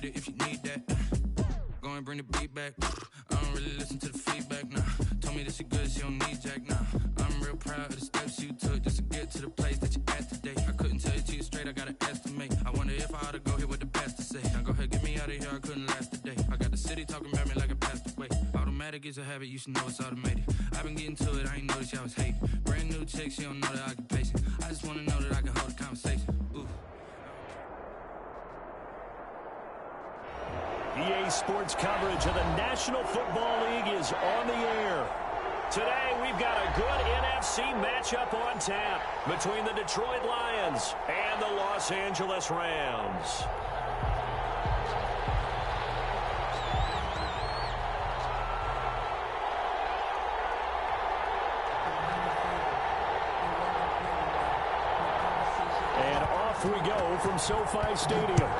with it if you need that. Go and bring the beat back. I don't really listen to the feedback, nah. Told me that she good, she don't need Jack, nah. I'm real proud of the steps you took just to get to the place that you at today. I couldn't tell you to you straight, I gotta estimate. I wonder if I ought to go here with the best to say. Now go ahead, get me out of here, I couldn't last today. I got the city talking about me like I passed away. Automatic is a habit, you should know it's automated. I've been getting to it, I ain't noticed y'all was hating. Brand new chick, she don't know the occupation. I just wanna know that I can hold a conversation. Ooh. EA Sports coverage of the National Football League is on the air. Today, we've got a good NFC matchup on tap between the Detroit Lions and the Los Angeles Rams. And off we go from SoFi Stadium.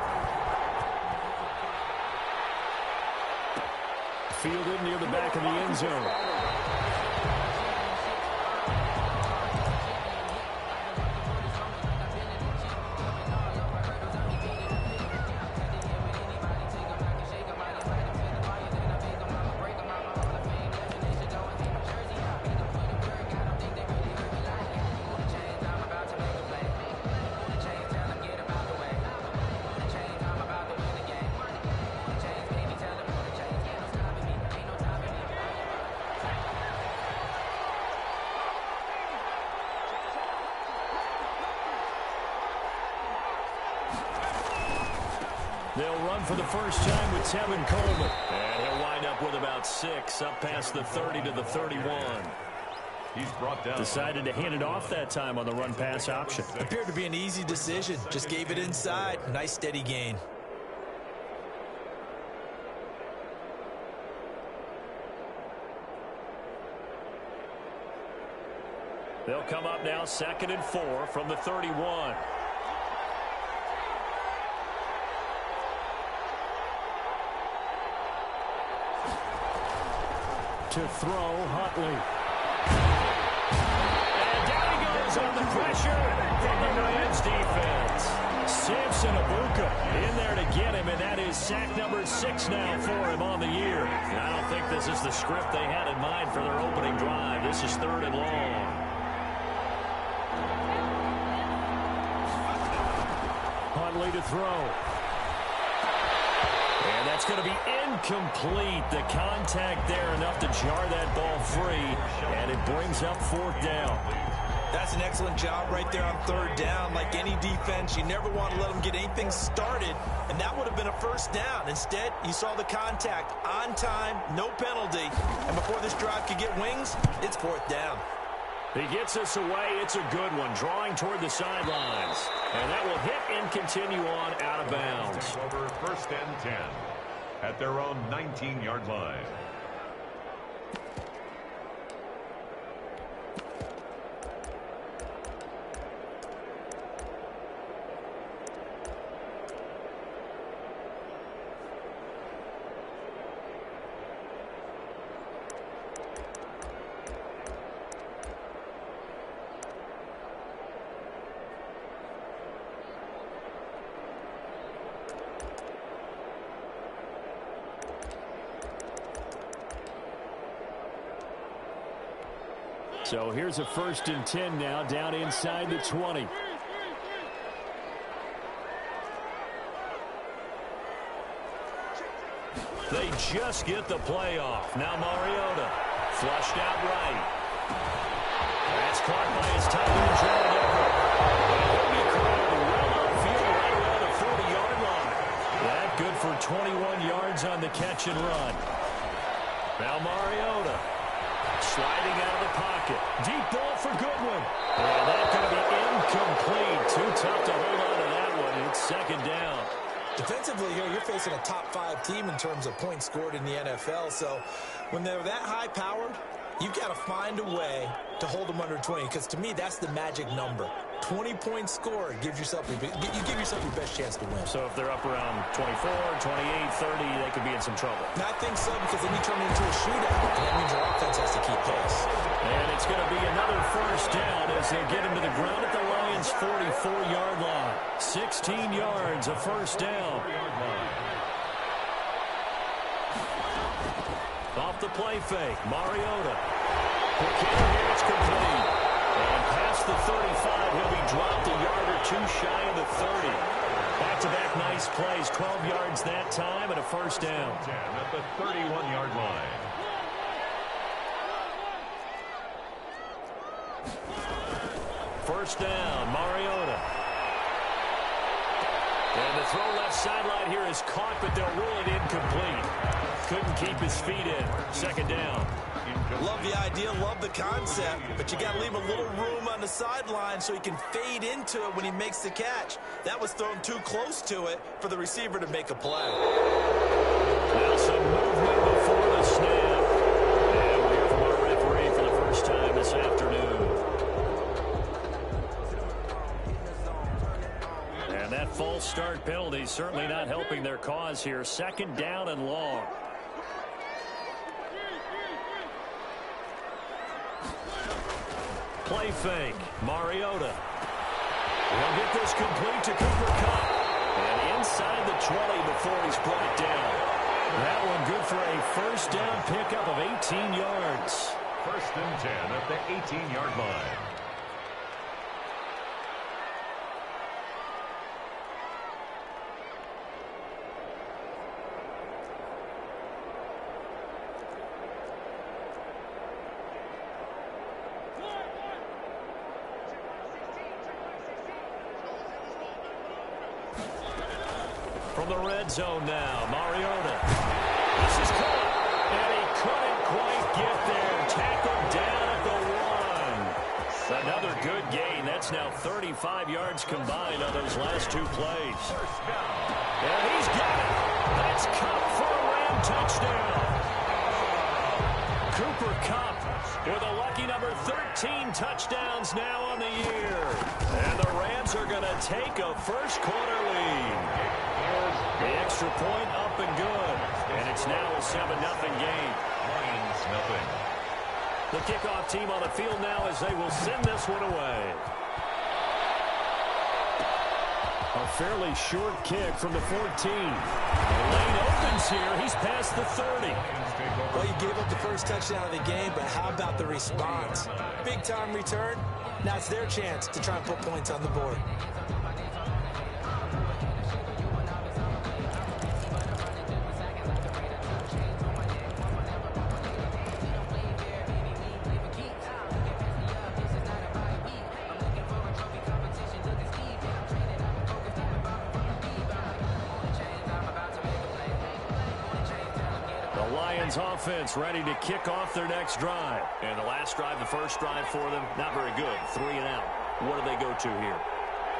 Fielded near the back of the end zone. They'll run for the first time with Tevin Coleman. And he'll wind up with about 6, up past the 30 to the 31. He's brought down. Decided to hand it off that time on the run-pass option. Appeared to be an easy decision. Just gave it inside. Nice steady gain. They'll come up now 2nd and 4 from the 31. To throw, Huntley. And down he goes on the pressure from the Rams defense. Samson Abuka in there to get him, and that is sack number 6 now for him on the year. And I don't think this is the script they had in mind for their opening drive. This is 3rd and long. Huntley to throw. And that's going to be incomplete. The contact there enough to jar that ball free. And it brings up 4th down. That's an excellent job right there on 3rd down. Like any defense, you never want to let them get anything started. And that would have been a 1st down. Instead, you saw the contact on time, no penalty. And before this drive could get wings, it's 4th down. He gets us away. It's a good one. Drawing toward the sidelines. And that will hit and continue on out of bounds. Over 1st and 10 at their own 19-yard line. So here's a 1st and 10 now, down inside the 20. They just get the play off. Now Mariota, flushed out right. That's caught by his tight end, Gerald Everett. He'll be called well upfield right around the 40-yard line. That good for 21 yards on the catch and run. Now Mariota. Sliding out of the pocket. Deep ball for Goodwin. And that's going to be incomplete. Too tough to hold on to that one. It's 2nd down. Defensively here, you're facing a top-5 team in terms of points scored in the NFL. So when they're that high-powered, you've got to find a way to hold them under 20. Because to me, that's the magic number. 20-point score gives yourself you give yourself your best chance to win. So if they're up around 24, 28, 30, they could be in some trouble. And I think so, because then you turn it into a shootout. And that means your offense has to keep pace. And it's going to be another 1st down as they get him to the ground at the Lions' 44-yard line. 16 yards, a 1st down. Off the play fake, Mariota. Quick hitter here, it's complete. And past the 35, he'll be dropped a yard or two shy of the 30. Back-to-back nice plays, 12 yards that time and a first down. 10 at the 31-yard line. First down, Mariota. And the throw left sideline here is caught, but they'll rule it incomplete. Couldn't keep his feet in. Second down. Love the idea, love the concept, but you got to leave a little room on the sideline so he can fade into it when he makes the catch. That was thrown too close to it for the receiver to make a play. Now some movement before the snap. And we hear from our referee for the first time this afternoon. And that false start penalty certainly not helping their cause here. Second down and long. Play fake, Mariota. He'll get this complete to Cooper Kupp. And inside the 20 before he's brought down. That one good for a first down pickup of 18 yards. First and 10 at the 18-yard line. From the red zone now, Mariota. This is caught, and he couldn't quite get there. Tackled down at the 1. Another good gain. That's now 35 yards combined on those last two plays. And he's got it. That's Kupp for a Ram touchdown. Cooper Kupp with a lucky number 13 touchdowns now on the year. And the Rams are going to take a first quarter lead. The extra point up and good. And it's now a 7-0 game. Lions nothing. The kickoff team on the field now as they will send this one away. A fairly short kick from the 14. The lane opens here. He's past the 30. Well, you gave up the first touchdown of the game, but how about the response? Big-time return. Now it's their chance to try and put points on the board. Offense ready to kick off their next drive. And the last drive, the first drive for them, not very good. 3 and out. What do they go to here?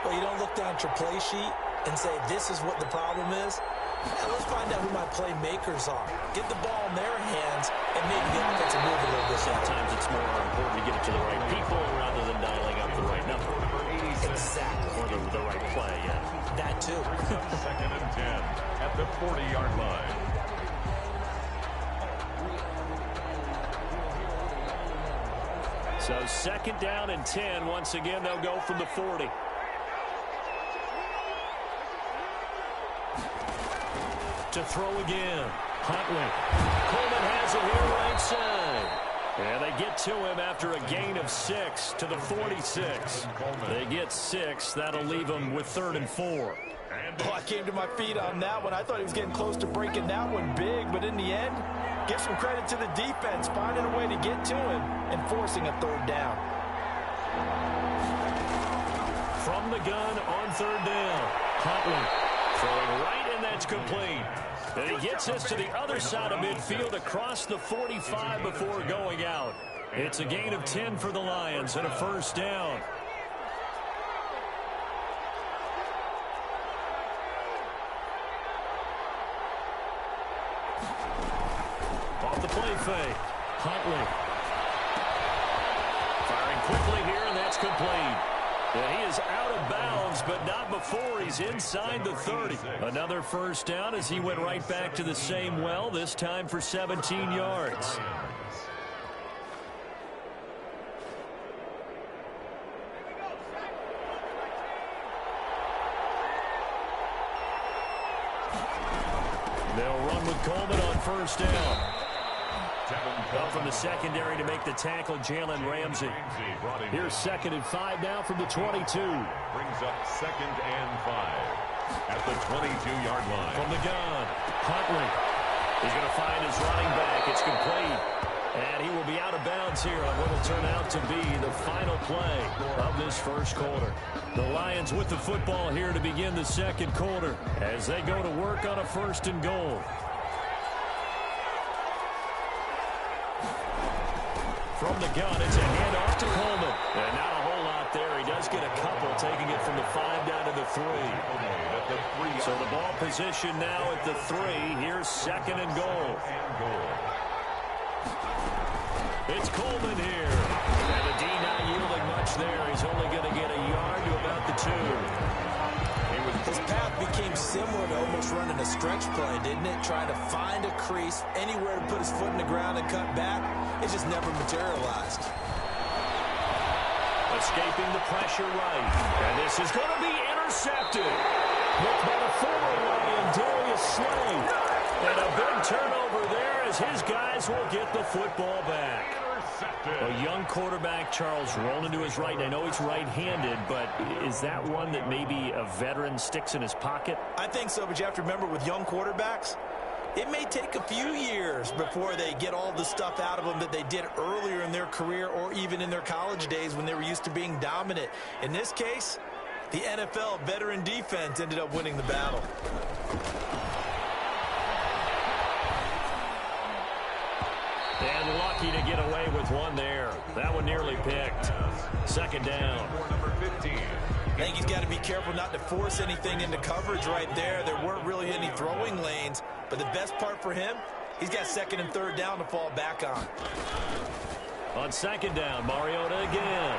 Well, you don't look down at your play sheet and say, this is what the problem is. Now let's find out who my playmakers are. Get the ball in their hands and maybe the offense will move a little bit. Sometimes it's more important to get it to the right people rather than dialing up the right number. Exactly. Or the right play, yeah. That too. Second and 10 at the 40-yard line. So second down and 10. Once again, they'll go from the 40. To throw again. Huntley. Coleman has it here right side. And they get to him after a gain of 6 to the 46. They get 6. That'll leave them with 3rd and 4. Oh, I came to my feet on that one. I thought he was getting close to breaking that one big, but in the end, give some credit to the defense, finding a way to get to him and forcing a 3rd down. From the gun on 3rd down. Huntley throwing right, and that's complete. And he gets this to the other side of midfield across the 45 before going out. It's a gain of 10 for the Lions and a first down. Off the play fake. Huntley. Firing quickly here, and that's complete. And he is out of bounds, but not before he's inside the 30. Another first down as he went right back to the same well, this time for 17 yards. They'll run with Coleman on first down. Up from the secondary to make the tackle, Jalen Ramsey. Here's 2nd and 5 now from the 22. Brings up 2nd and 5 at the 22-yard line. From the gun, Huntley. He's going to find his running back. It's complete. And he will be out of bounds here on what will turn out to be the final play of this first quarter. The Lions with the football here to begin the second quarter as they go to work on a 1st and goal. From the gun, it's a handoff to Coleman. And not a whole lot there. He does get a couple, taking it from the 5 down to the 3. So the ball position now at the 3. Here's 2nd and goal. It's Coleman here. And the D not yielding much there. He's only going to get a yard to about the 2. His path became similar to almost running a stretch play, didn't it? Trying to find a crease, anywhere to put his foot in the ground and cut back. It just never materialized. Escaping the pressure right. And this is going to be intercepted. Looked by the former Lion, Darius Slay. And a big turnover there as his guys will get the football back. A young quarterback, Charles, rolling to his right. I know he's right-handed, but is that one that maybe a veteran sticks in his pocket? I think so, but you have to remember with young quarterbacks, it may take a few years before they get all the stuff out of them that they did earlier in their career or even in their college days when they were used to being dominant. In this case, the NFL veteran defense ended up winning the battle. And lucky to get away with one there. That one nearly picked. 2nd down. I think he's got to be careful not to force anything into coverage right there. There weren't really any throwing lanes, but the best part for him, he's got 2nd and 3rd down to fall back on. On 2nd down, Mariota again.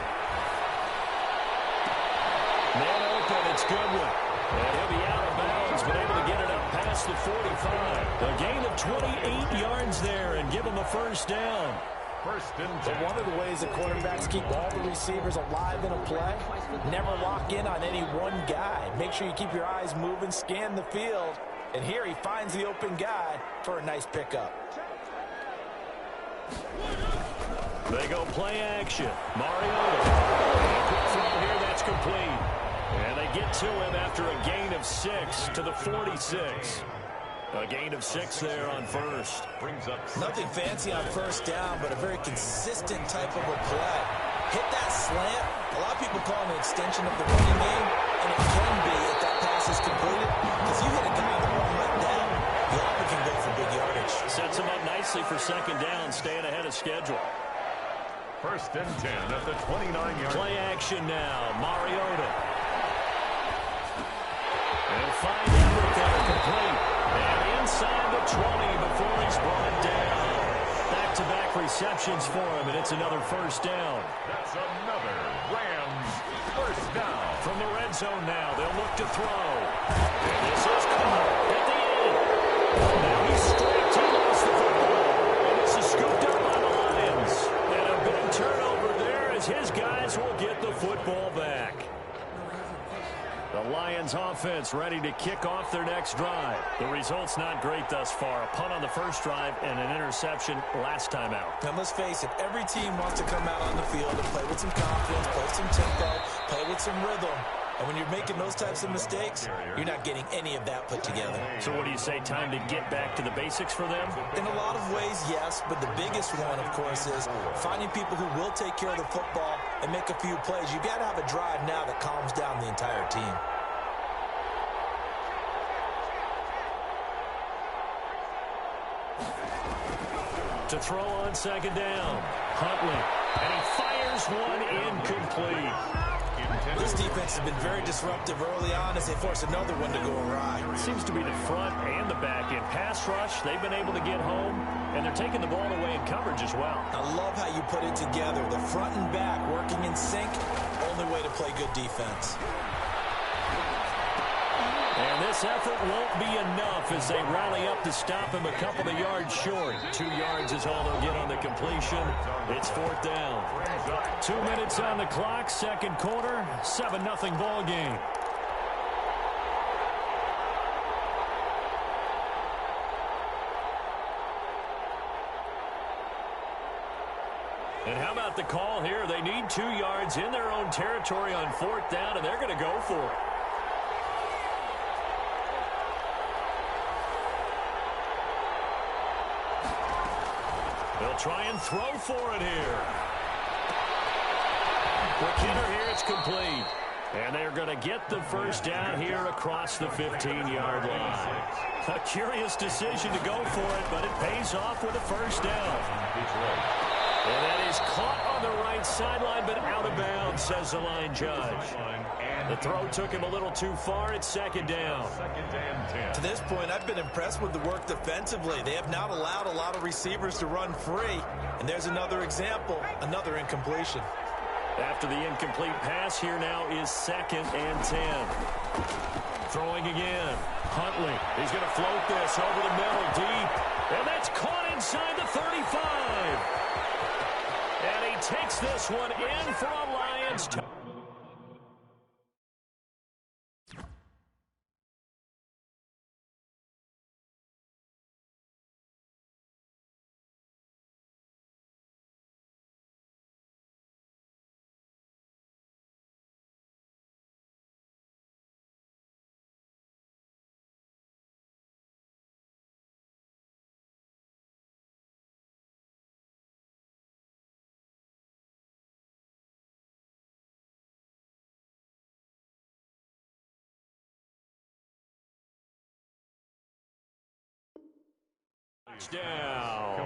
Man open, it's Goodwin. And he'll be out of bounds, but able to get it up past the 45. A gain of 28 yards there and give him a 1st down. 1st and 10. But one of the ways that quarterbacks keep all the receivers alive in a play, never lock in on any one guy. Make sure you keep your eyes moving, scan the field. And here he finds the open guy for a nice pickup. They go play action. Mariota. Quick throw here, that's complete. And they get to him after a gain of 6 to the 46. A gain of 6 there on 1st. Brings up Nothing fancy on 1st down, but a very consistent type of a play. Hit that slant. A lot of people call it an extension of the running game, and it can be if that pass is completed. Because you hit a guy on the run like that, you often can go for big yardage. Sets him up nicely for 2nd down, staying ahead of schedule. 1st and 10 at the 29-yard. Play action now. Mariota. And find everything complete. And inside the 20 before he's brought down. Back-to-back receptions for him, and it's another 1st down. That's another Rams 1st down. From the red zone now, they'll look to throw. And this is caught at the end. Now he's straight to lost the football. And this is scooped up by the Lions. And a big turnover there as his guys will get the football back. The Lions offense ready to kick off their next drive. The result's not great thus far. A punt on the 1st drive and an interception last time out. Now let's face it, every team wants to come out on the field and play with some confidence, play with some tempo, play with some rhythm. And when you're making those types of mistakes, you're not getting any of that put together. So what do you say, time to get back to the basics for them? In a lot of ways, yes, but the biggest one, of course, is finding people who will take care of the football and make a few plays. You've got to have a drive now that calms down the entire team. To throw on 2nd down. Huntley. And he fires one incomplete. This defense has been very disruptive early on as they force another one to go awry. Seems to be the front and the back. In pass rush, they've been able to get home, and they're taking the ball away in coverage as well. I love how you put it together. The front and back working in sync, only way to play good defense. And this effort won't be enough as they rally up to stop him a couple of yards short. 2 yards is all they'll get on the completion. It's 4th down. 2 minutes on the clock, 2nd quarter, 7-0 ball game. And how about the call here? They need 2 yards in their own territory on 4th down, and they're going to go for it. They'll try and throw for it here. Quick hitter here, it's complete. And they're going to get the first down here across the 15-yard line. A curious decision to go for it, but it pays off with a first down. And that is caught on the right sideline, but out of bounds, says the line judge. The throw took him a little too far. It's 2nd down. To this point, I've been impressed with the work defensively. They have not allowed a lot of receivers to run free. And there's another example, another incompletion. After the incomplete pass, here now is 2nd and 10. Throwing again. Huntley. He's going to float this over the middle deep. And that's caught inside the 35. And he takes this one in for a Lions touchdown.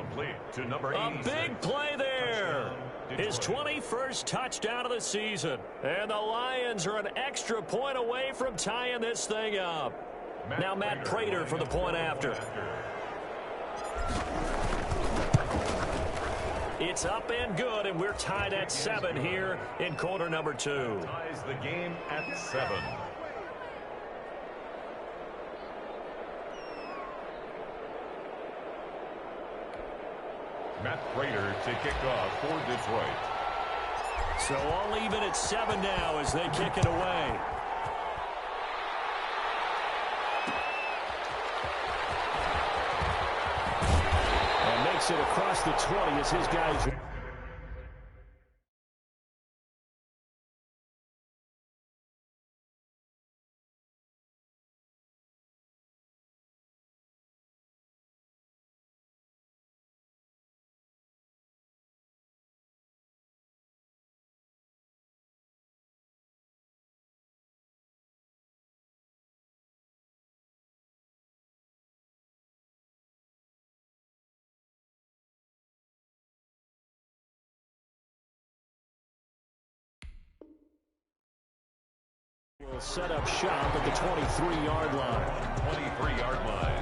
Complete to number 86. A big play there. His 21st touchdown of the season. And the Lions are an extra point away from tying this thing up. Now Matt Prater for the point after. It's up and good, and we're tied at 7 here in quarter number 2. Ties the game at 7. Matt Prater to kick off for Detroit. So all even at 7 now as they kick it away. And makes it across the 20 as his guys... will set up shop at the 23-yard line. 23-yard line.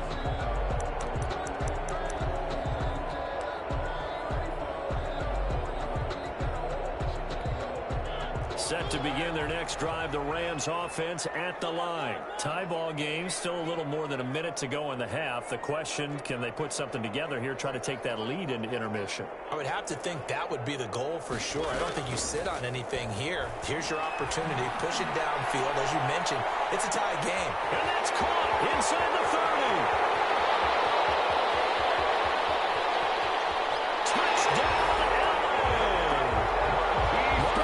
Set to begin their next drive, the Rams offense at the line. Tie ball game, still a little more than a minute to go in the half. The question, can they put something together here, try to take that lead into intermission? I would have to think that would be the goal for sure. I don't think you sit on anything here. Here's your opportunity. Push it downfield. As you mentioned, it's a tie game. And that's caught inside the 30.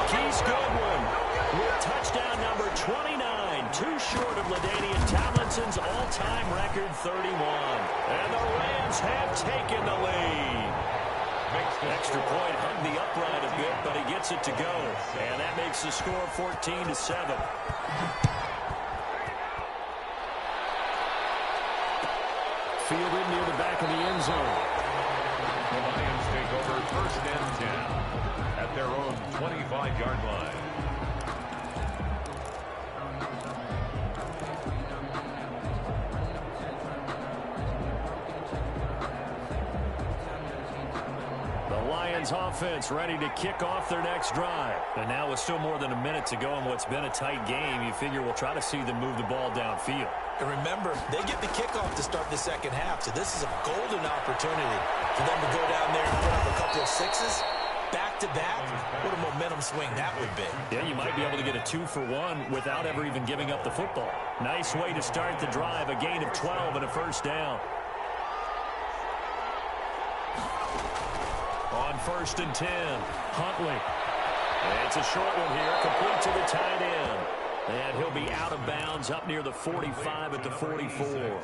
Marquise Goodwin with touchdown number 29, too short of LaDainian Tomlinson's all-time record 31. And the Rams have taken the lead. Extra point hugged the upright a bit, but he gets it to go. And that makes the score 14-7. Fielded near the back of the end zone. The Lions take over 1st and 10 at their own 25-yard line. The Lions offense ready to kick off their next drive. And now with still more than a minute to go in what's been a tight game, you figure we'll try to see them move the ball downfield. And remember, they get the kickoff to start the second half, so this is a golden opportunity for them to go down there and put up a couple of sixes. Back-to-back, what a momentum swing that would be. Yeah, you might be able to get a 2-for-1 without ever even giving up the football. Nice way to start the drive, a gain of 12 and a first down. On 1st and 10, Huntley. And it's a short one here, complete to the tight end. And he'll be out of bounds up near the 45 at the 44.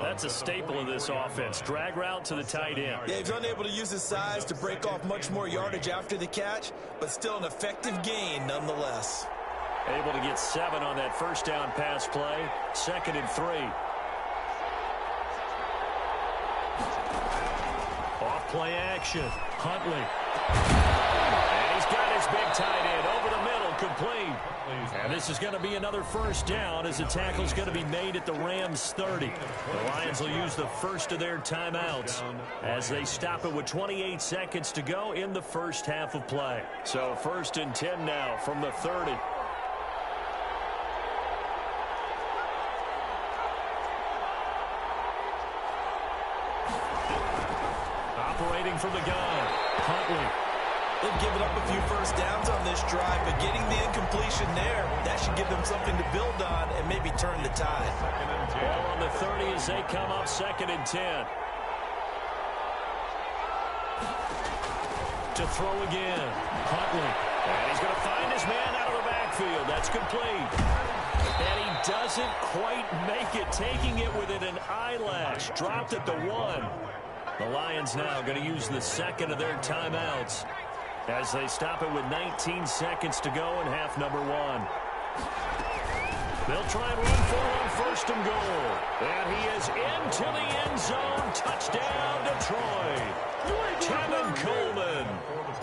That's a staple of this offense. Drag route to the tight end. Yeah, he's unable to use his size to break off much more yardage after the catch, but still an effective gain nonetheless. Able to get 7 on that first down pass play. 2nd and 3. Off play action. Huntley. And he's got his big tight end over the middle, complete. And this is going to be another first down as the tackle's going to be made at the Rams' 30. The Lions will use the first of their timeouts as they stop it with 28 seconds to go in the first half of play. So 1st and 10 now from the 30. Operating from the gun, Huntley. They've given up a few first downs on this drive, but getting the incompletion there, that should give them something to build on and maybe turn the tide. Ball on the 30 as they come up 2nd and 10. To throw again, Huntley. And he's going to find his man out of the backfield. That's complete. And he doesn't quite make it, taking it within an eyelash. Dropped at the 1. The Lions now going to use the 2nd of their timeouts as they stop it with 19 seconds to go in half number 1. They'll try and run for it on 1st and goal. And he is into the end zone. Touchdown, Detroit. Tevin Coleman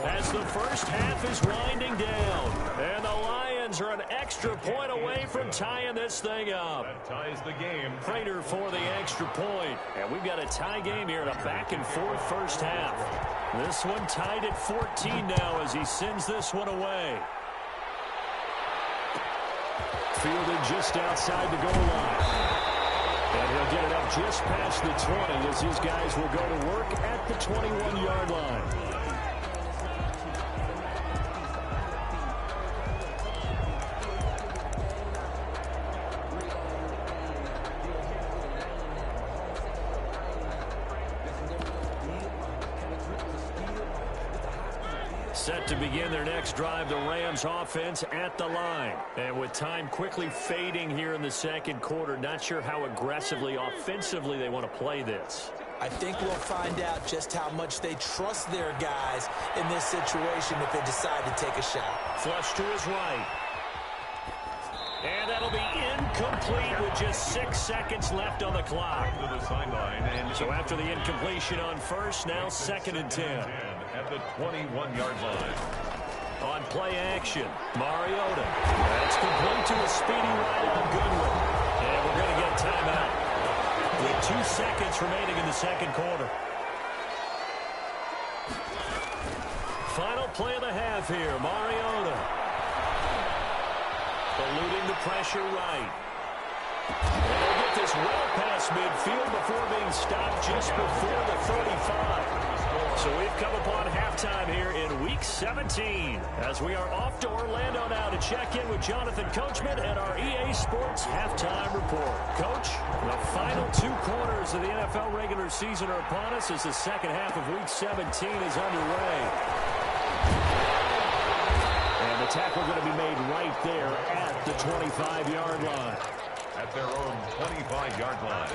as the first half is winding down. And the Lions are an extra point away from tying this thing up. That ties the game. Prater for the extra point. And we've got a tie game here in a back-and-forth first half. This one tied at 14 now as he sends this one away. Fielded just outside the goal line. And he'll get it up just past the 20 as these guys will go to work at the 21-yard line. Set to begin their next drive, the Rams offense at the line. And with time quickly fading here in the second quarter, not sure how aggressively, offensively they want to play this. I think we'll find out just how much they trust their guys in this situation if they decide to take a shot. Flush to his right. And that'll be incomplete with just 6 seconds left on the clock. To the sideline. And So after the incompletion on first, now 2nd and 10. at the 21-yard line. On play action, Mariota. That's complete to a speedy right on Goodwin. And we're going to get a timeout with 2 seconds remaining in the second quarter. Final play of the half here, Mariota. Eluding the pressure right. And they'll get this well past midfield before being stopped just before the 35. So we've come upon halftime here in Week 17 as we are off to Orlando now to check in with Jonathan Coachman and our EA Sports Halftime Report. Coach, the final 2 quarters of the NFL regular season are upon us as the second half of Week 17 is underway. And the tackle going to be made right there at the 25-yard line. At their own 25-yard line.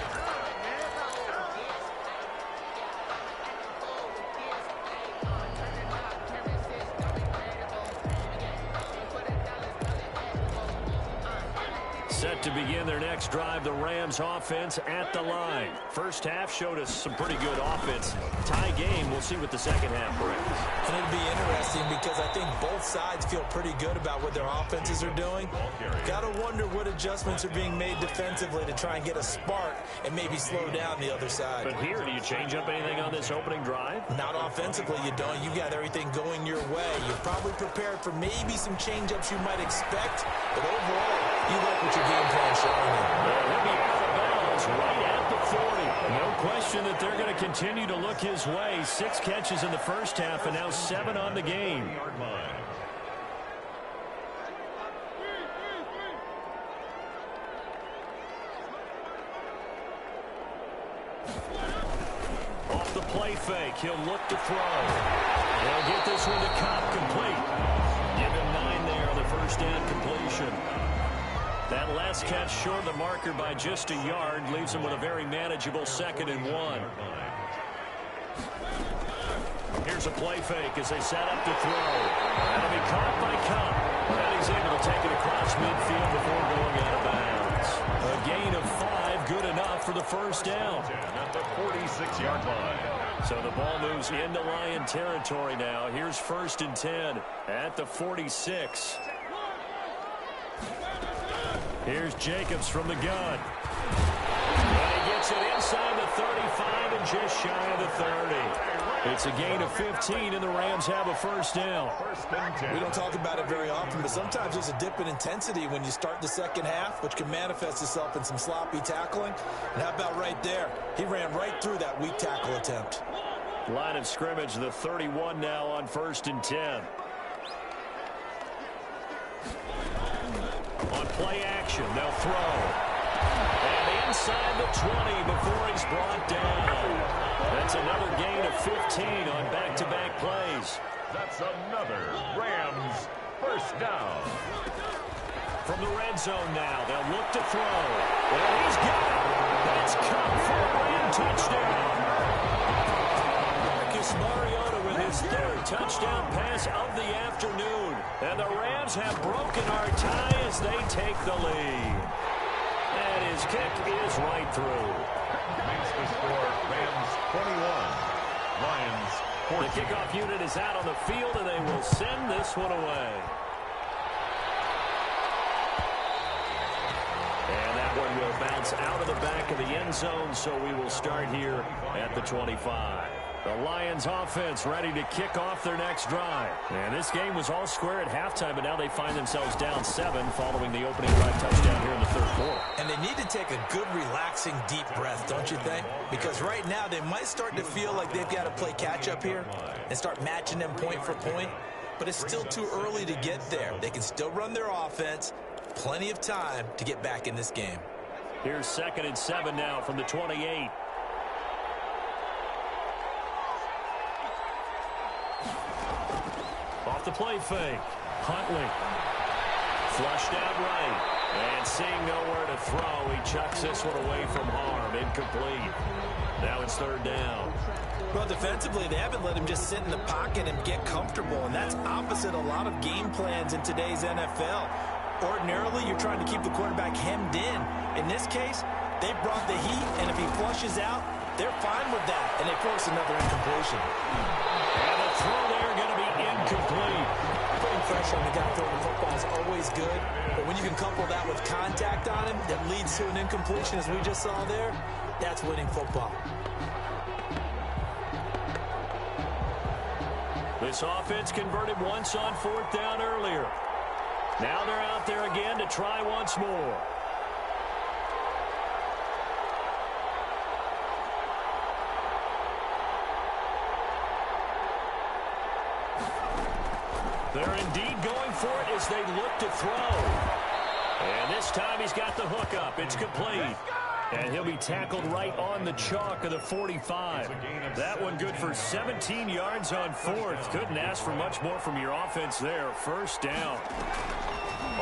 Set to begin their next drive, the Rams offense at the line. First half showed us some pretty good offense. Tie game, we'll see what the second half brings. And it'll be interesting because I think both sides feel pretty good about what their offenses are doing. Got to wonder what adjustments are being made defensively to try and get a spark and maybe slow down the other side. But here, do you change up anything on this opening drive? Not offensively, you don't. You got everything going your way. You're probably prepared for maybe some change-ups you might expect, but overall, you like what your game plan showing you. He'll be out of bounds right at the 40. No question that they're going to continue to look his way. 6 catches in the first half and now 7 on the game. Off Off the play fake, he'll look to throw. They'll get this one to Cobb, complete. Give him 9 there on the first down completion. That last catch short of the marker by just a yard leaves him with a very manageable 2nd and 1. Here's a play fake as they set up to throw. That'll be caught by Cobb. And he's able to take it across midfield before going out of bounds. A gain of 5, good enough for the first down. At the 46-yard line. So the ball moves into Lion territory now. Here's 1st and 10 at the 46. Here's Jacobs from the gun. And he gets it inside the 35 and just shy of the 30. It's a gain of 15, and the Rams have a first down. We don't talk about it very often, but sometimes there's a dip in intensity when you start the second half, which can manifest itself in some sloppy tackling. And how about right there? He ran right through that weak tackle attempt. Line of scrimmage, the 31 now on 1st and 10. On play action, they'll throw. And inside the 20 before he's brought down. That's another gain of 15 on back-to-back plays. That's another Rams first down. From the red zone now, they'll look to throw. And he's got it. That's Cup for a Ram touchdown. Marcus Mariota with his 3rd touchdown pass of the afternoon. And the Rams have broken our tie as they take the lead. And his kick is right through. Makes the score Rams 21, Lions 14. The kickoff unit is out on the field, and they will send this one away. And that one will bounce out of the back of the end zone, so we will start here at the 25. The Lions offense ready to kick off their next drive. And this game was all square at halftime, but now they find themselves down 7 following the opening drive touchdown here in the 3rd quarter. And they need to take a good, relaxing, deep breath, don't you think? Because right now they might start to feel like they've got to play catch-up here and start matching them point for point. But it's still too early to get there. They can still run their offense. Plenty of time to get back in this game. Here's 2nd and 7 now from the 28. Off the play fake. Huntley. Flushed out right. And seeing nowhere to throw, he chucks this one away from harm. Incomplete. Now it's 3rd down. Well, defensively, they haven't let him just sit in the pocket and get comfortable, and that's opposite a lot of game plans in today's NFL. Ordinarily, you're trying to keep the quarterback hemmed in. In this case, they brought the heat, and if he flushes out, they're fine with that, and they force another incompletion. And the throw there going to be incomplete. Putting pressure on the guy throwing the football is always good, but when you can couple that with contact on him that leads to an incompletion, as we just saw there, that's winning football. This offense converted once on 4th down earlier. Now they're out there again to try once more. They're indeed going for it as they look to throw. And this time he's got the hook up. It's complete. And he'll be tackled right on the chalk of the 45. That one good for 17 yards on 4th. Couldn't ask for much more from your offense there. First down.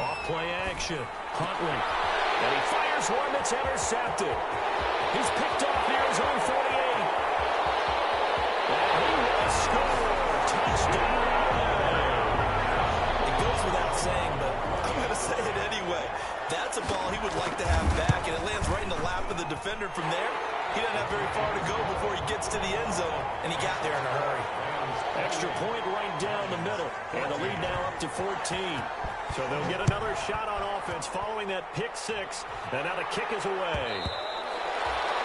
Off play action. Huntley. And he fires one that's intercepted. He's picked off near his own 48. And he will score. Touchdown. It goes without saying, but I'm going to say it anyway. That's a ball he would like to have back, and it lands right in the lap of the defender from there. He doesn't have very far to go before he gets to the end zone, and he got there in a hurry. Extra point right down the middle, and the lead now up to 14. So they'll get another shot on offense following that pick 6, and now the kick is away.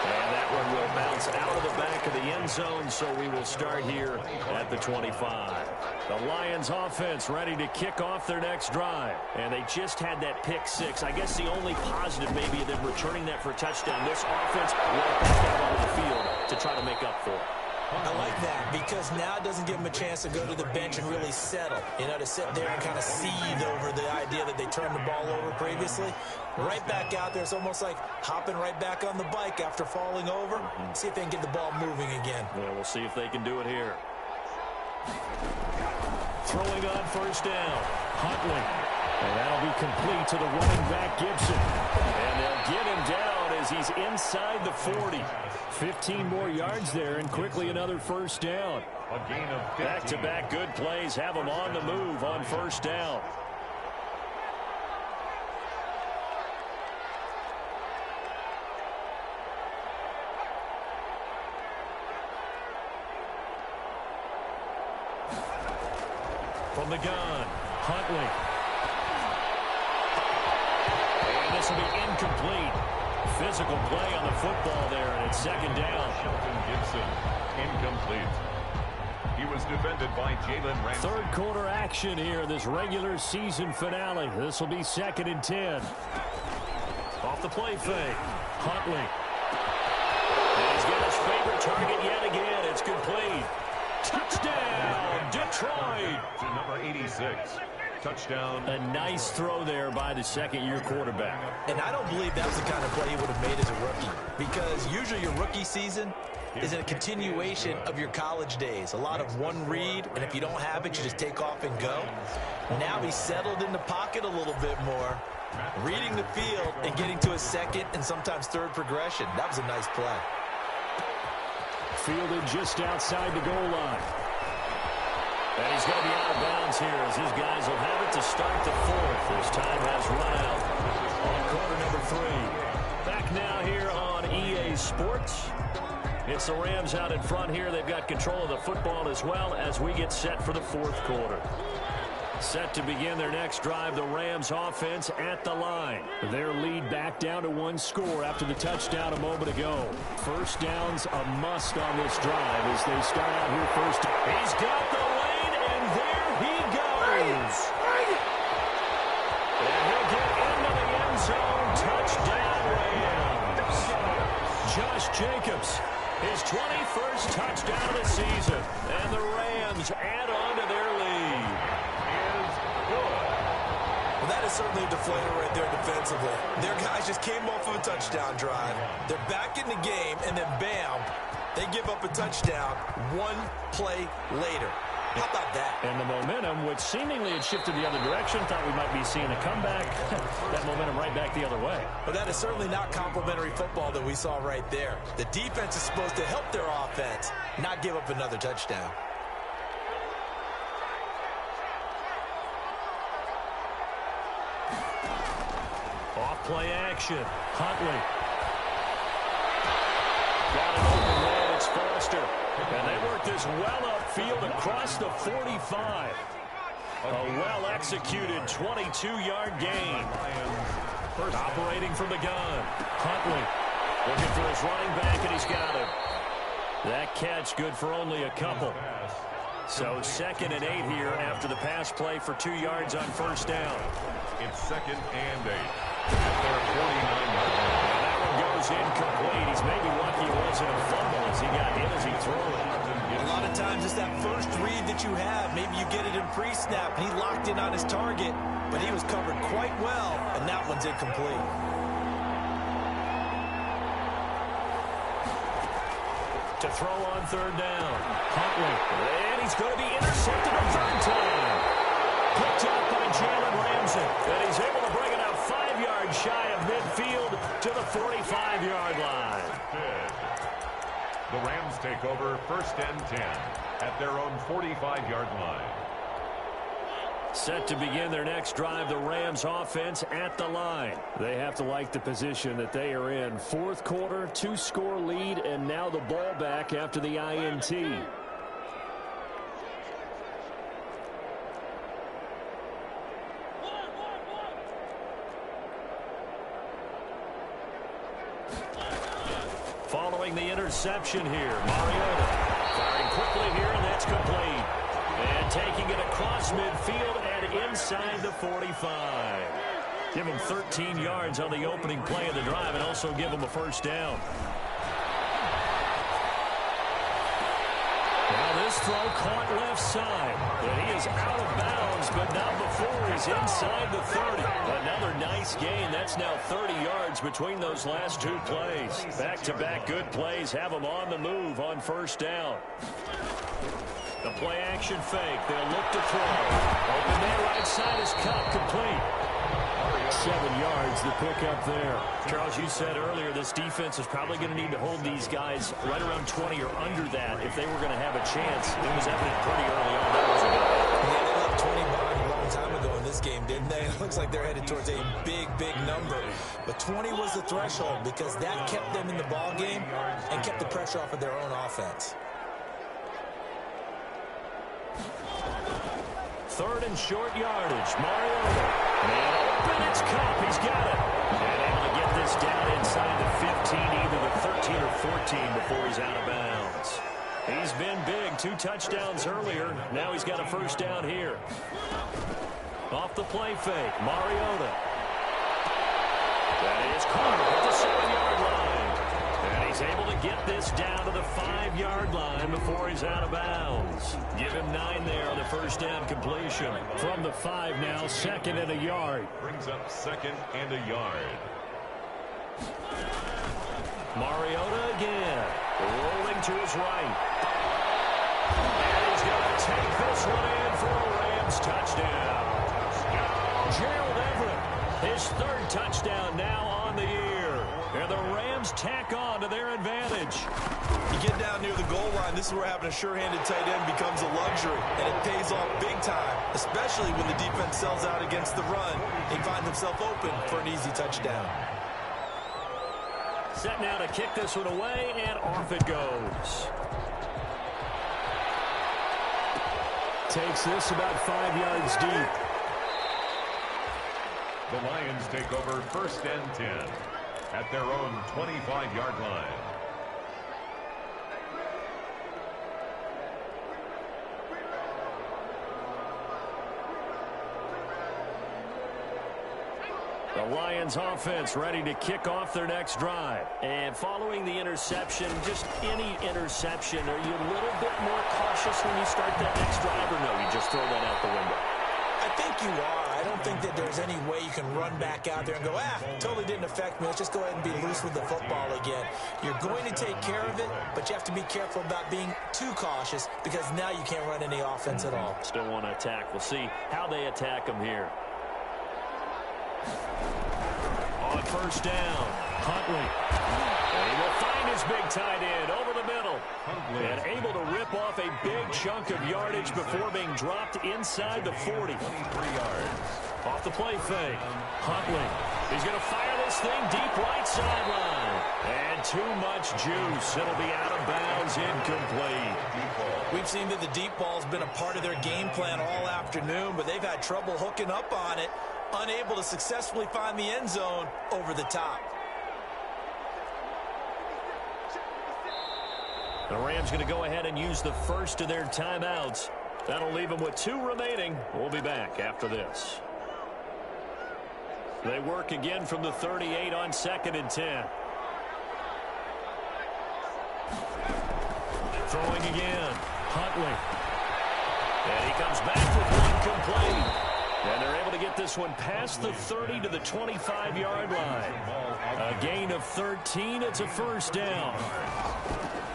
And that one will bounce out of the back of the end zone, so we will start here at the 25. The Lions offense ready to kick off their next drive. And they just had that pick 6. I guess the only positive maybe of them returning that for a touchdown. This offense right back out onto the field to try to make up for it. I like that because now it doesn't give them a chance to go to the bench and really settle. You know, to sit there and kind of seethe over the idea that they turned the ball over previously. Right back out there. It's almost like hopping right back on the bike after falling over. See if they can get the ball moving again. Yeah, we'll see if they can do it here. Throwing on first down. Huntley. And that'll be complete to the running back, Gibson. And they'll get him down as he's inside the 40. 15 more yards there, and quickly another first down. A gain of 15. Back-to-back good plays have him on the move on first down. From the gun, Huntley. And this will be incomplete. Physical play on the football there, and it's second down. Shelton Gibson, incomplete. He was defended by Jalen Ramsey. Third quarter action here in this regular season finale. This will be 2nd and 10. Off the play fake, Huntley. And he's got his favorite target yet again. It's complete. Touchdown, Detroit. To number 86. Touchdown. A nice throw there by the second-year quarterback. And I don't believe that was the kind of play he would have made as a rookie, because usually your rookie season is a continuation of your college days. A lot of one read, and if you don't have it, you just take off and go. Now he's settled in the pocket a little bit more, reading the field and getting to his second and sometimes third progression. That was a nice play. Fielded just outside the goal line. And he's going to be out of bounds here as his guys will have it to start the fourth. His time has run out on quarter number 3. Back now here on EA Sports. It's the Rams out in front here. They've got control of the football as well as we get set for the fourth quarter. Set to begin their next drive, the Rams offense at the line. Their lead back down to 1 score after the touchdown a moment ago. First down's a must on this drive as they start out here first. He's got the lane, and there he goes. And he'll get into the end zone. Touchdown, Rams. Josh Jacobs, his 21st touchdown of the season. And the Rams add on to their lead. Well, that is certainly a deflator right there defensively. Their guys just came off of a touchdown drive. They're back in the game, and then bam, they give up a touchdown 1 play later. How about that? And the momentum, which seemingly had shifted the other direction, thought we might be seeing a comeback. That momentum right back the other way. But that is certainly not complimentary football that we saw right there. The defense is supposed to help their offense, not give up another touchdown. Play action. Huntley. Got an open man. It's Foster. And they work this well upfield across the 45. A well-executed 22-yard gain. First operating from the gun. Huntley looking for his running back, and he's got him. That catch good for only a couple. So 2nd and 8 here after the pass play for 2 yards on first down. It's 2nd and 8. At their 49-yard line. That one goes incomplete. He's maybe lucky it wasn't a fumble as he got hit as he threw it. A lot of times it's that first read that you have. Maybe you get it in pre-snap. He locked in on his target, but he was covered quite well, and that one's incomplete. To throw on third down. Huntley. And he's going to be intercepted a third time. Picked up by Jalen Ramsey. And he's able to bring it out 5 yards shy of midfield to the 45-yard line. The Rams take over 1st and 10 at their own 45-yard line. Set to begin their next drive, the Rams offense at the line. They have to like the position that they are in. Fourth quarter, 2-score lead, and now the ball back after the INT. Following the interception here, Mariota firing quickly here, and that's complete. And taking it across midfield and inside the 45. Give him 13 yards on the opening play of the drive and also give him a first down. this throw caught left side. And he is out of bounds, but not before he's inside the 30. Another nice gain. That's now 30 yards between those last two plays. Back-to-back good plays have them on the move on first down. The play action fake. They'll look to throw. Open there, right side is Cup, complete. 7 yards, the pickup there. Charles, you said earlier this defense is probably going to need to hold these guys right around 20 or under that if they were going to have a chance. It was evident pretty early on that wasn't going to happen. Yeah, they left 20 behind a long time ago in this game, didn't they? It looks like they're headed towards a big, big number. But 20 was the threshold because that kept them in the ball game and kept the pressure off of their own offense. Third and short yardage. Mariota. And open, it's Cup. He's got it. And able to get this down inside the 15, either the 13 or 14 before he's out of bounds. He's been big. 2 touchdowns earlier. Now he's got a first down here. Off the play fake. Mariota. That is caught at the 7-yard line. And he's able to get this down to the 5-yard line before he's out of bounds. Give him 9 there on the first down completion. From the 5 now, 2nd and a yard. Brings up 2nd and a yard. Mariota again. Rolling to his right. And he's going to take this one in for a Rams touchdown. Gerald Everett, his 3rd touchdown now on the year. And the Rams tack on to their advantage. You get down near the goal line, this is where having a sure-handed tight end becomes a luxury, and it pays off big time, especially when the defense sells out against the run. They find themselves open for an easy touchdown. Set now to kick this one away, and off it goes. Takes this about 5 yards deep. The Lions take over 1st and 10 at their own 25-yard line. The Lions offense ready to kick off their next drive. And following the interception, just any interception, are you a little bit more cautious when you start that next drive, or no, you just throw that out the window? I think you are. I don't think that there's any way you can run back out there and go, totally didn't affect me. Let's just go ahead and be loose with the football again. You're going to take care of it, but you have to be careful about being too cautious because now you can't run any offense at all. Still want to attack. We'll see how they attack them here. On first down, Huntley. And he will find his big tight end over the middle. Huntley. And able to rip off a big chunk of yardage before being dropped inside the 40. 23 yards. Off the play fake. Huntley. He's going to fire this thing deep right sideline. And too much juice. It'll be out of bounds, incomplete. We've seen that the deep ball's been a part of their game plan all afternoon, but they've had trouble hooking up on it. Unable to successfully find the end zone over the top. The Rams going to go ahead and use the first of their timeouts. That'll leave them with 2 remaining. We'll be back after this. They work again from the 38 on 2nd and 10. Throwing again. Huntley. And he comes back with one complete. And they're able to get this one past the 30 to the 25-yard line. A gain of 13. It's a first down.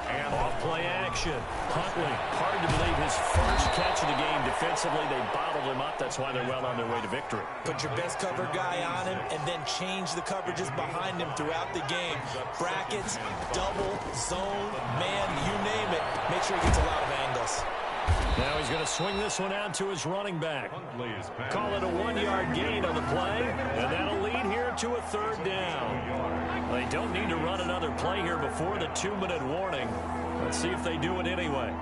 And off play action. Huntley. Hard to believe his first catch of the game defensively. They bottled him up. That's why they're well on their way to victory. Put your best cover guy on him and then change the coverages behind him throughout the game. Brackets, double, zone, man, you name it. Make sure he gets a lot of angles. Now he's going to swing this one out to his running back. Call it a 1-yard gain on the play, and that'll lead here to a 3rd down. They don't need to run another play here before the 2-minute warning. Let's see if they do it anyway.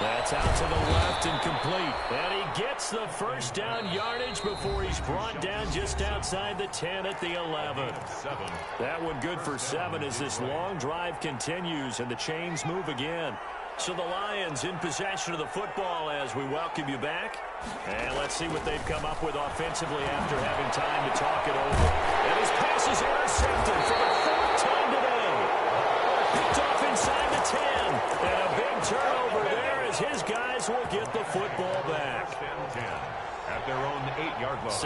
That's out to the left and complete. And he gets the first down yardage before he's brought down just outside the 10 at the 11. That one good for 7 as this long drive continues and the chains move again. So the Lions in possession of the football as we welcome you back. And let's see what they've come up with offensively after having time to talk it over. And his pass is intercepted for the 4th time today. Picked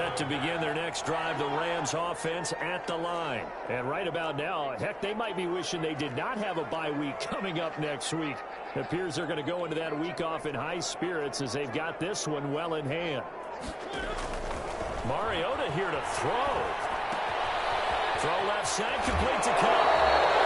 set to begin their next drive. The Rams offense at the line. And right about now, heck, they might be wishing they did not have a bye week coming up next week. It appears they're going to go into that week off in high spirits as they've got this one well in hand. Mariota here to throw. Throw left side, complete to Cup.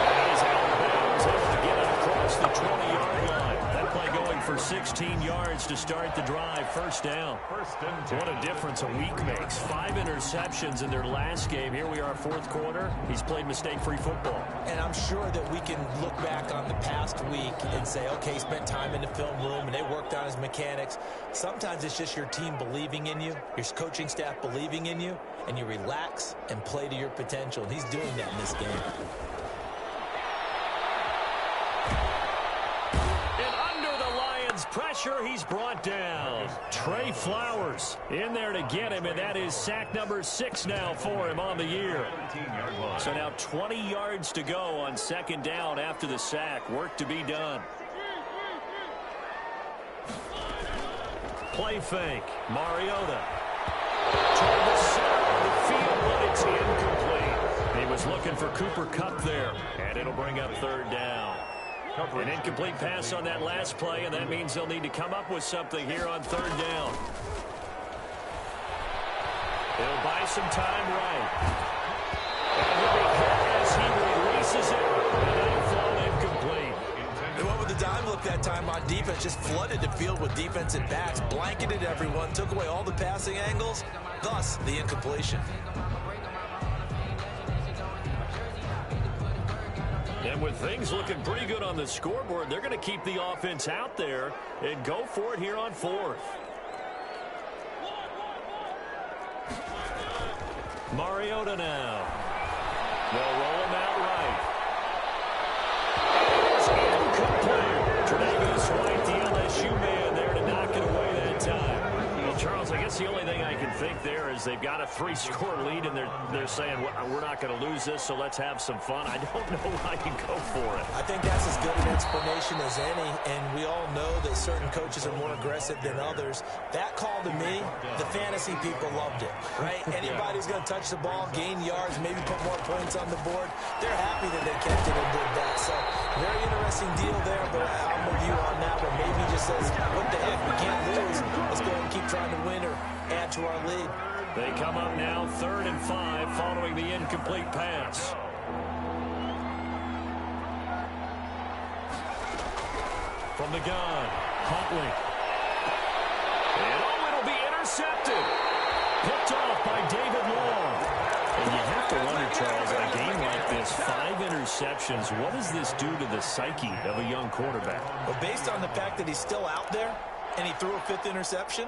And he's out of bounds, able to get it across the 20-yard line. That play going for 16 yards to start the drive. First down. What a difference a week makes. 5 interceptions in their last game. Here we are, fourth quarter. He's played mistake-free football. And I'm sure that we can look back on the past week and say, okay, he spent time in the film room and they worked on his mechanics. Sometimes it's just your team believing in you, your coaching staff believing in you, and you relax and play to your potential. And he's doing that in this game. Pressure, he's brought down. Trey Flowers in there to get him, and that is sack number 6 now for him on the year. So now 20 yards to go on second down after the sack. Work to be done. Play fake. Mariota. Toward the center of the field, but it's incomplete. He was looking for Cooper Kupp there, and it'll bring up third down. An incomplete pass on that last play, and that means they'll need to come up with something here on third down. They'll buy some time right. And he'll be hit as he releases it, and it'll fall incomplete. They went with the dime look that time on defense, just flooded the field with defensive backs, blanketed everyone, took away all the passing angles, thus the incompletion. And with things looking pretty good on the scoreboard, they're going to keep the offense out there and go for it here on fourth. Mariota now. They'll roll him out right. It's incomplete. Tre'Davious White, the LSU man there to knock it away that time. Well, Charles, I guess the only thing I can think there is they've got a 3-score lead, and they're saying, we're not going to lose this, so let's have some fun. I don't know why you go for it. I think that's as good an explanation as any, and we all know that certain coaches are more aggressive than others. That call to me, the fantasy people loved it, right? Anybody who's going to touch the ball, gain yards, maybe put more points on the board, they're happy that they kept it and did that. So, very interesting deal there, but I'm with you on that one. Maybe just says, what the heck, we can't lose. Let's go ahead and keep trying to win or add to our lead. They come up now 3rd and 5 following the incomplete pass. From the gun, Huntley. And it'll be intercepted. Picked off by David Long. And you have to wonder, Charles, in a game like this, 5 interceptions, what does this do to the psyche of a young quarterback? Well, based on the fact that he's still out there and he threw a 5th interception,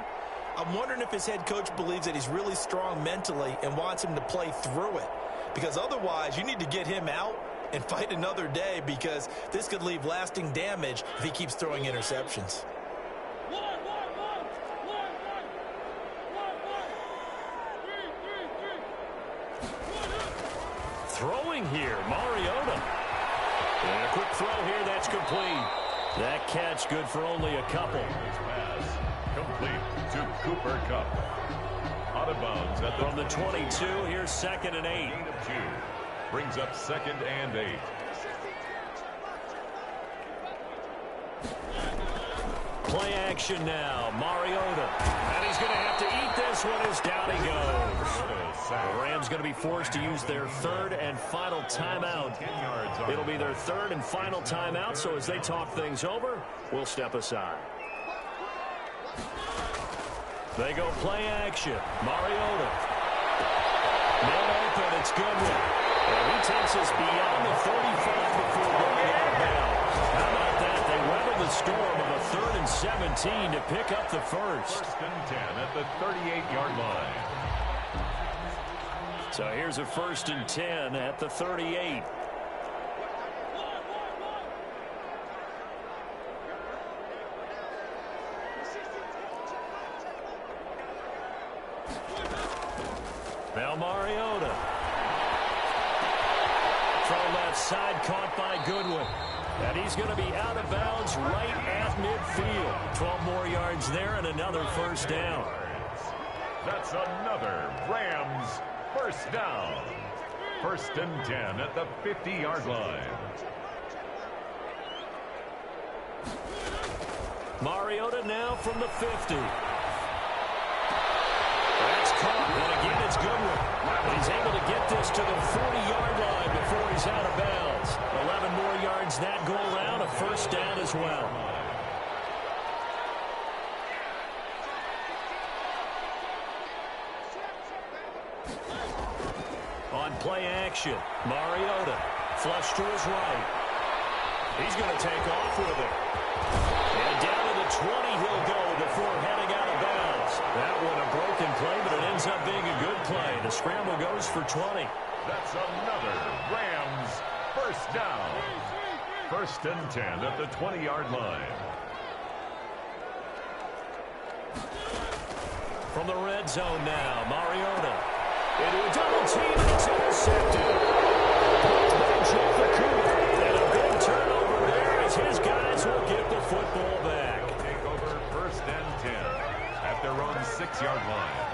I'm wondering if his head coach believes that he's really strong mentally and wants him to play through it. Because otherwise, you need to get him out and fight another day, because this could leave lasting damage if he keeps throwing interceptions. Throwing here, Mariota. And a quick throw here, that's complete. That catch good for only a couple. Complete to Cooper Kupp. Out of bounds at from the 22. Here's 2nd and 8. Brings up 2nd and 8. Play action now. Mariota. And he's going to have to eat this one as down he goes. The Rams going to be forced to use their 3rd and final timeout. It'll be their 3rd and final timeout, so as they talk things over, we'll step aside. They go play action. Mariota. Man open, it's Goodwin. And he takes us beyond the 35 before going out of bounds. How about that? They weather the storm of a 3rd and 17 to pick up the first. 1st and 10 at the 38-yard line. So here's a 1st and 10 at the 38. Now Mariota. From left side, caught by Goodwin. And he's going to be out of bounds right at midfield. 12 more yards there and another first down. That's another Rams first down. 1st and 10 at the 50-yard line. Mariota now from the 50. That's caught, and again it's Goodwin. He's able to get this to the 40-yard line before he's out of bounds. 11 more yards that go around, a first down as well. On play action, Mariota, flush to his right. He's going to take off with it. And down to the 20 he'll go before heading out of bounds. That one a broken play, but it ends up being a good play. The scramble goes for 20. That's another Rams first down. 1st and 10 at the 20-yard line. From the red zone now, Mariota. Into a double team, and it's intercepted. And a big turnover there as his guys will get the football back. Take over 1st and 10 at their own 6-yard line.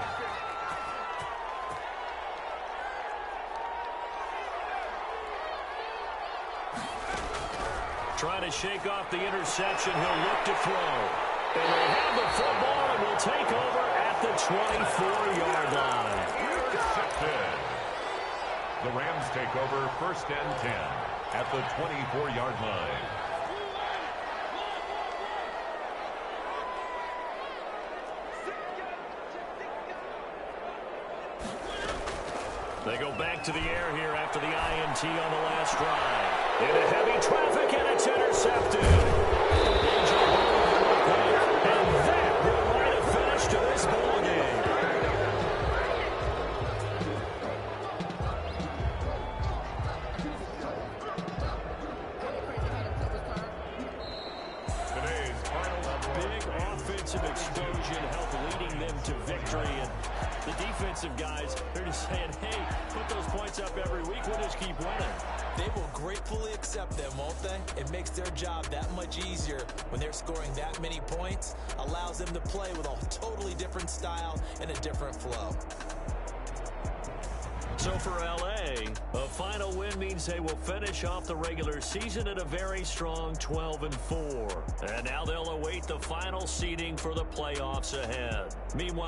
Trying to shake off the interception, he'll look to throw. And they have the football and will take over at the 24-yard line. Intercepted. The Rams take over 1st and 10 at the 24-yard line. They go back to the air here after the INT on the last drive. Into heavy traffic, and it's intercepted. And that will write a finish to this ball game. Today's final Big offensive explosion helped leading them to victory. And the defensive guys, they're just saying, hey, put those points up every week. We'll just keep winning. They will gratefully accept them, won't they? It makes their job that much easier when they're scoring that many points. Allows them to play with a totally different style and a different flow. So for L.A., a final win means they will finish off the regular season at a very strong 12-4. And now they'll await the final seeding for the playoffs ahead. Meanwhile,